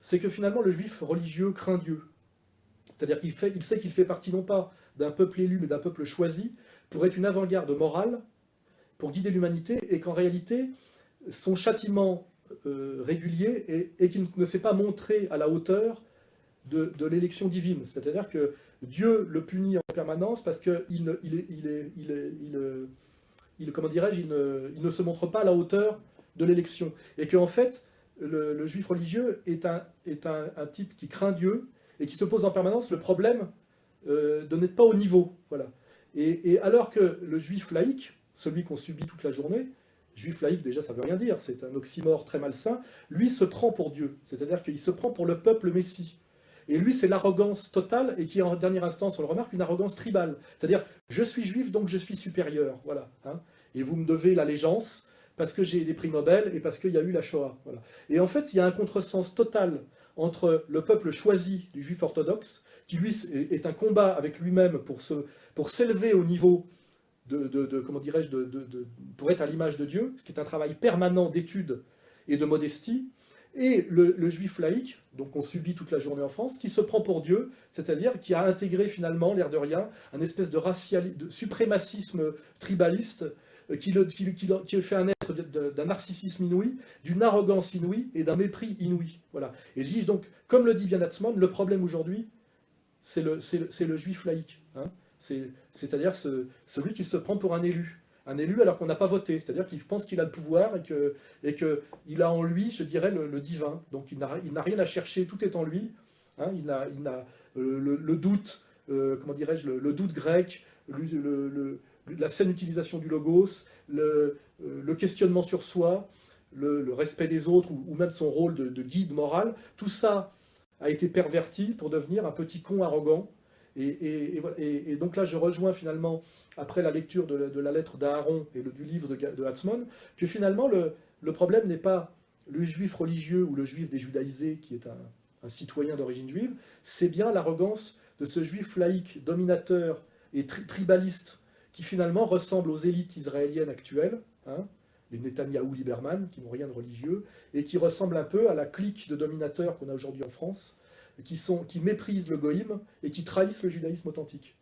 c'est que finalement le juif religieux craint Dieu. C'est-à-dire il sait qu'il fait partie non pas d'un peuple élu, mais d'un peuple choisi, pour être une avant-garde morale, pour guider l'humanité, et qu'en réalité, son châtiment régulier est qu'il ne s'est pas montré à la hauteur de l'élection divine. C'est-à-dire que Dieu le punit en permanence parce qu'il comment dirais-je, il ne se montre pas à la hauteur de l'élection. Et qu'en fait, le juif religieux est un type qui craint Dieu et qui se pose en permanence le problème de n'être pas au niveau. Voilà. Et alors que le juif laïque, celui qu'on subit toute la journée, juif laïque déjà ça veut rien dire, c'est un oxymore très malsain, lui se prend pour Dieu, c'est-à-dire qu'il se prend pour le peuple messie. Et lui c'est l'arrogance totale et qui est en dernière instance, on le remarque, une arrogance tribale. C'est-à-dire je suis juif donc je suis supérieur, voilà. Hein, et vous me devez l'allégeance parce que j'ai des prix Nobel et parce qu'il y a eu la Shoah. Voilà. Et en fait il y a un contresens total entre le peuple choisi du juif orthodoxe, qui lui est un combat avec lui-même pour s'élever au niveau comment dirais-je, pour être à l'image de Dieu, ce qui est un travail permanent d'étude et de modestie, et le juif laïque, donc on subit toute la journée en France, qui se prend pour Dieu, c'est-à-dire qui a intégré finalement, l'air de rien, un espèce de suprémacisme tribaliste qui fait un être d'un narcissisme inouï, d'une arrogance inouïe et d'un mépris inouï. Voilà. Et je dis donc, comme le dit bien Atzmon, le problème aujourd'hui, c'est le juif laïque. Hein. C'est-à-dire celui qui se prend pour un élu alors qu'on n'a pas voté, c'est-à-dire qu'il pense qu'il a le pouvoir et qu'il a en lui, je dirais, le divin. Donc il n'a rien à chercher, tout est en lui. Hein, il a le doute, comment dirais-je, le doute grec, la saine utilisation du logos, le questionnement sur soi, le respect des autres ou même son rôle de guide moral. Tout ça a été perverti pour devenir un petit con arrogant. Et donc là, je rejoins finalement, après la lecture de la lettre d'Aaron et du livre de Hatzmon, que finalement, le problème n'est pas le juif religieux ou le juif déjudaïsé qui est un citoyen d'origine juive, c'est bien l'arrogance de ce juif laïque, dominateur et tribaliste, qui finalement ressemble aux élites israéliennes actuelles, hein, les Netanyahou Lieberman, qui n'ont rien de religieux, et qui ressemble un peu à la clique de dominateurs qu'on a aujourd'hui en France, qui méprisent le goïm et qui trahissent le judaïsme authentique.